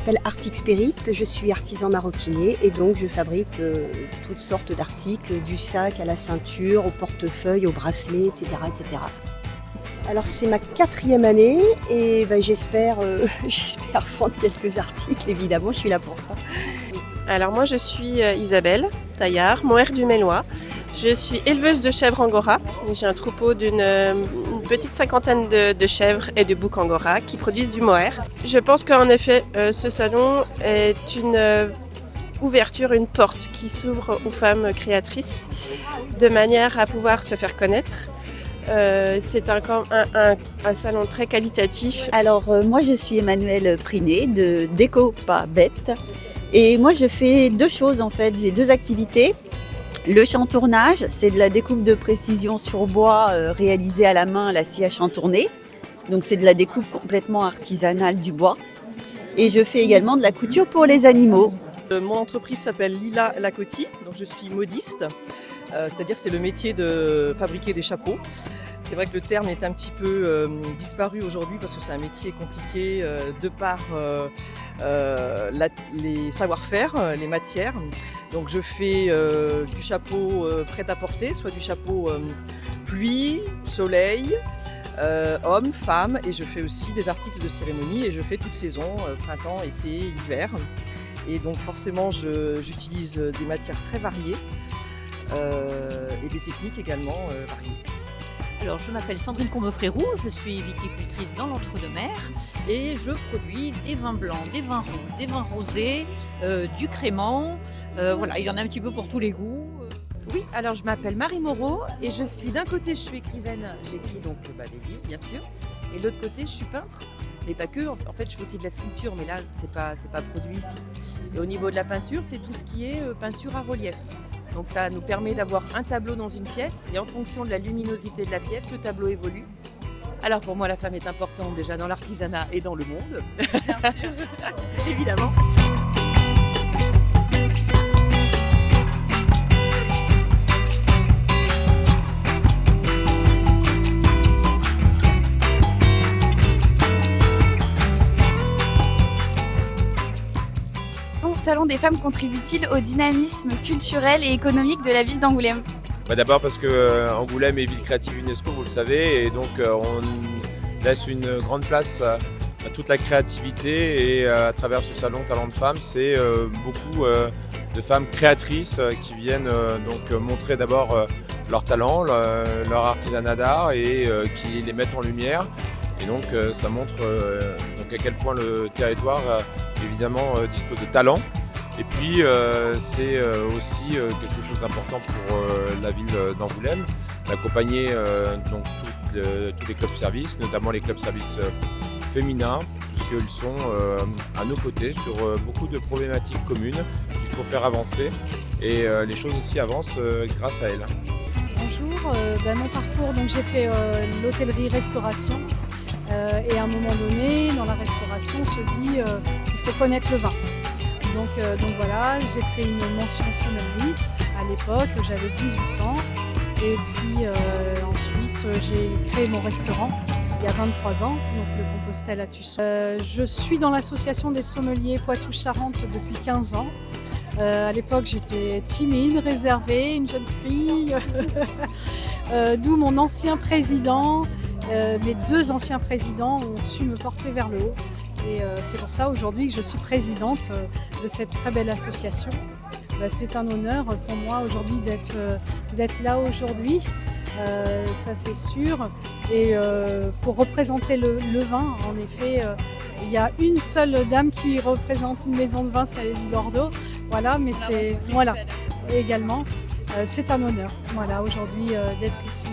s'appelle Arctic Spirit, je suis artisan maroquinier et donc je fabrique toutes sortes d'articles, du sac à la ceinture, au portefeuille, au bracelet, etc. etc. Alors c'est ma 4e année et j'espère vendre quelques articles, évidemment, je suis là pour ça. Alors moi je suis Isabelle Taillard, Moher du Mélois. Je suis éleveuse de chèvres Angora. J'ai un troupeau d'une petite 50aine de chèvres et de boucs Angora qui produisent du mohair. Je pense qu'en effet ce salon est une ouverture, une porte qui s'ouvre aux femmes créatrices de manière à pouvoir se faire connaître. C'est un salon très qualitatif. Alors moi je suis Emmanuelle Prinet de Déco Pas Bête et moi je fais 2 choses en fait, j'ai 2 activités. Le chantournage, c'est de la découpe de précision sur bois réalisée à la main à la scie à chantourner. Donc c'est de la découpe complètement artisanale du bois. Et je fais également de la couture pour les animaux. Mon entreprise s'appelle Lila Lacotti, donc je suis modiste. C'est-à-dire que c'est le métier de fabriquer des chapeaux. C'est vrai que le terme est un petit peu disparu aujourd'hui parce que c'est un métier compliqué de par les savoir-faire, les matières. Donc je fais du chapeau prêt-à-porter, soit du chapeau pluie, soleil, homme, femme, et je fais aussi des articles de cérémonie et je fais toute saison, printemps, été, hiver. Et donc forcément j'utilise des matières très variées. Et des techniques également variées. Alors, je m'appelle Sandrine Combeau-Frérou, je suis viticultrice dans l'Entre-deux-Mers et je produis des vins blancs, des vins rouges, des vins rosés, du crément. Voilà, il y en a un petit peu pour tous les goûts. Oui, alors je m'appelle Marie Moreau et je suis d'un côté je suis écrivaine, j'écris donc des livres bien sûr, et de l'autre côté je suis peintre, mais pas que, en fait je fais aussi de la sculpture, mais là c'est pas produit ici. Et au niveau de la peinture, c'est tout ce qui est peinture à relief. Donc ça nous permet d'avoir un tableau dans une pièce et en fonction de la luminosité de la pièce, le tableau évolue. Alors pour moi, la femme est importante déjà dans l'artisanat et dans le monde. Bien sûr, évidemment. Le Salon des femmes contribue-t-il au dynamisme culturel et économique de la ville d'Angoulême ? D'abord parce que Angoulême est ville créative UNESCO, vous le savez, et donc on laisse une grande place à toute la créativité et à travers ce salon Talents de femmes, c'est beaucoup de femmes créatrices qui viennent donc montrer d'abord leur talent, leur artisanat d'art et qui les mettent en lumière. Et donc ça montre donc à quel point le territoire évidemment dispose de talent. Et puis c'est aussi quelque chose d'important pour la ville d'Angoulême, d'accompagner donc tous les clubs services, notamment les clubs services féminins, puisqu'ils sont à nos côtés sur beaucoup de problématiques communes qu'il faut faire avancer. Et les choses aussi avancent grâce à elles. Bonjour, mon parcours, donc j'ai fait l'hôtellerie-restauration. Et à un moment donné, dans la restauration, on se dit il faut connaître le vin. Donc voilà, j'ai fait une mention sommellerie à l'époque, j'avais 18 ans. Et puis ensuite, j'ai créé mon restaurant il y a 23 ans, donc le Compostelle à Tusson. Je suis dans l'association des sommeliers Poitou-Charentes depuis 15 ans. À l'époque, j'étais timide, réservée, une jeune fille, d'où mon ancien président. Mes 2 anciens présidents ont su me porter vers le haut et c'est pour ça aujourd'hui que je suis présidente de cette très belle association. C'est un honneur pour moi aujourd'hui d'être là aujourd'hui, ça c'est sûr. Et pour représenter le vin, en effet, il y a une seule dame qui représente une maison de vin, celle du Bordeaux. Voilà, mais c'est voilà également, c'est un honneur. Voilà aujourd'hui d'être ici.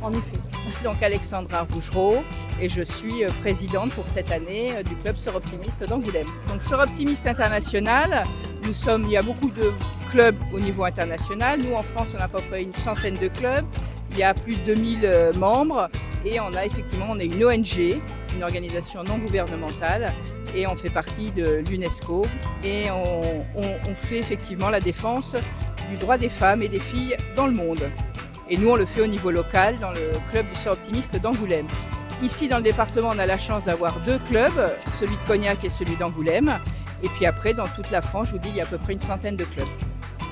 En effet. Donc Alexandra Rougereau et je suis présidente pour cette année du club Soroptimiste d'Angoulême. Donc Soroptimiste International, il y a beaucoup de clubs au niveau international. Nous en France on a à peu près une centaine de clubs, il y a plus de 2000 membres et on a une ONG, une organisation non gouvernementale et on fait partie de l'UNESCO et on fait effectivement la défense du droit des femmes et des filles dans le monde. Et nous, on le fait au niveau local, dans le club du Soroptimiste d'Angoulême. Ici, dans le département, on a la chance d'avoir 2 clubs, celui de Cognac et celui d'Angoulême. Et puis après, dans toute la France, je vous dis, il y a à peu près une centaine de clubs.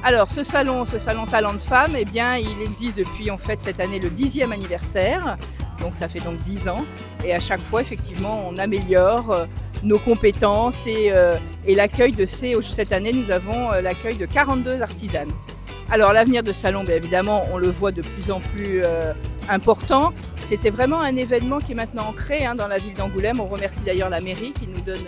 Alors, ce salon Talent de Femmes, eh bien, il existe depuis, en fait, cette année le 10e anniversaire. Donc, ça fait donc 10 ans. Et à chaque fois, effectivement, on améliore nos compétences et l'accueil de cette année, nous avons l'accueil de 42 artisanes. Alors, l'avenir de ce salon, bien évidemment, on le voit de plus en plus important. C'était vraiment un événement qui est maintenant ancré dans la ville d'Angoulême. On remercie d'ailleurs la mairie qui nous donne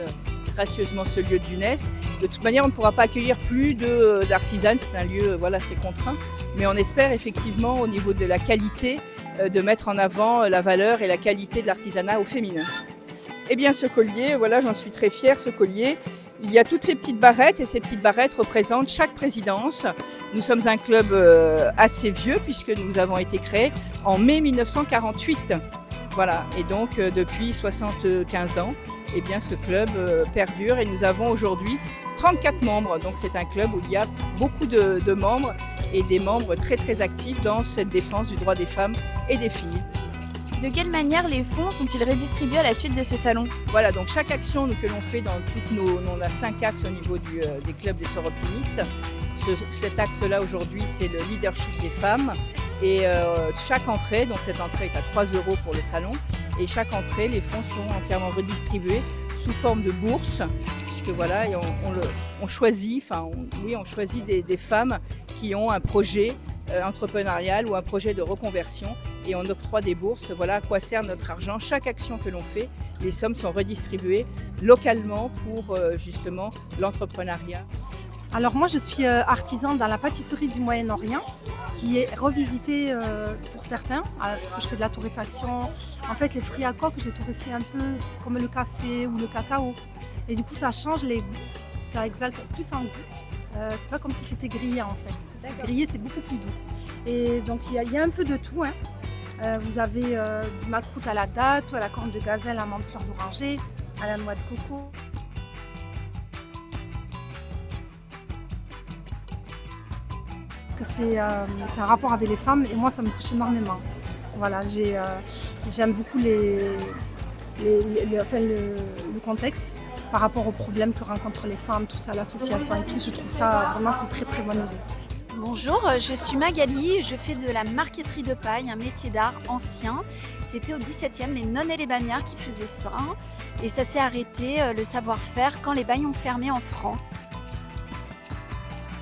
gracieusement ce lieu de l'UNES. De toute manière, on ne pourra pas accueillir plus d'artisanes, c'est un lieu assez contraint. Mais on espère effectivement au niveau de la qualité de mettre en avant la valeur et la qualité de l'artisanat au féminin. Eh bien ce collier, voilà, j'en suis très fière, ce collier. Il y a toutes les petites barrettes et ces petites barrettes représentent chaque présidence. Nous sommes un club assez vieux puisque nous avons été créés en mai 1948. Voilà, et donc depuis 75 ans, eh bien, ce club perdure et nous avons aujourd'hui 34 membres. Donc c'est un club où il y a beaucoup de membres et des membres très très actifs dans cette défense du droit des femmes et des filles. De quelle manière les fonds sont-ils redistribués à la suite de ce salon? Voilà, donc chaque action que l'on fait dans toutes on a 5 axes au niveau des clubs des sœurs optimistes. Cet axe-là aujourd'hui, c'est le leadership des femmes. Et chaque entrée, donc cette entrée est à 3 € pour le salon, et chaque entrée, les fonds sont entièrement redistribués sous forme de bourse, puisque voilà, et on choisit des femmes qui ont un projet entrepreneurial ou un projet de reconversion, et on octroie des bourses. Voilà à quoi sert notre argent. Chaque action que l'on fait, les sommes sont redistribuées localement pour justement l'entrepreneuriat. Alors moi je suis artisan dans la pâtisserie du Moyen-Orient qui est revisitée pour certains parce que je fais de la torréfaction. En fait les fruits à coque je les torréfie un peu comme le café ou le cacao et du coup ça change les goûts, ça exalte plus en goût. C'est pas comme si c'était grillé en fait. Grillé c'est beaucoup plus doux. Et donc il y a un peu de tout. Vous avez du macroute à la date, ou à la corne de gazelle, à menthe fleur d'oranger, à la noix de coco. C'est un rapport avec les femmes et moi ça me touche énormément. Voilà, j'aime beaucoup le contexte par rapport aux problèmes que rencontrent les femmes, tout ça, l'association et tout. Je trouve ça vraiment c'est une très très bonne idée. Bonjour, je suis Magali, je fais de la marqueterie de paille, un métier d'art ancien. C'était au 17e, les nonnes et les bagnards qui faisaient ça. Et ça s'est arrêté, le savoir-faire, quand les bagnes ont fermé en francs.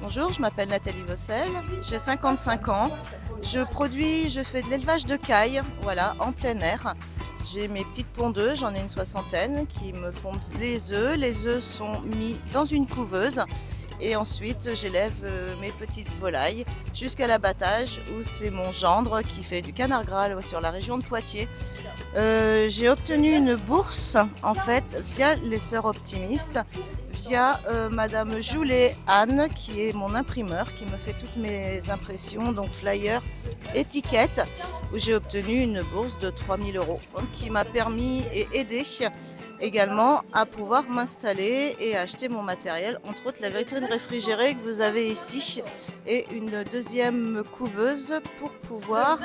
Bonjour, je m'appelle Nathalie Vossel, j'ai 55 ans. Je fais de l'élevage de cailles, voilà, en plein air. J'ai mes petites pondeuses, j'en ai une 60aine, qui me font les œufs. Les œufs sont mis dans une couveuse. Et ensuite, j'élève mes petites volailles jusqu'à l'abattage où c'est mon gendre qui fait du canard gras sur la région de Poitiers. J'ai obtenu une bourse en fait via les Sœurs Optimistes, via Madame Joulet Anne qui est mon imprimeur qui me fait toutes mes impressions, donc flyers, étiquettes, où j'ai obtenu une bourse de 3 000 € qui m'a permis et aidé également à pouvoir m'installer et acheter mon matériel, entre autres la vitrine réfrigérée que vous avez ici et une deuxième couveuse pour pouvoir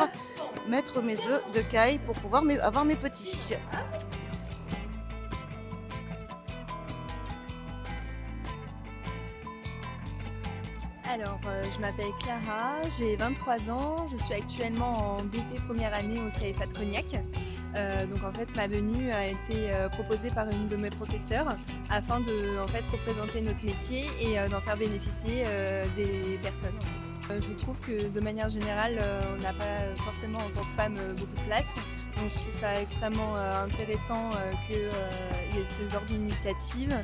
mettre mes œufs de caille pour pouvoir avoir mes petits. Alors, je m'appelle Clara, j'ai 23 ans, je suis actuellement en BP première année au CFA de Cognac. Donc en fait ma venue a été proposée par une de mes professeurs afin de représenter notre métier et d'en faire bénéficier des personnes. Je trouve que de manière générale on n'a pas forcément en tant que femme beaucoup de place. Donc je trouve ça extrêmement intéressant qu'il y ait ce genre d'initiative.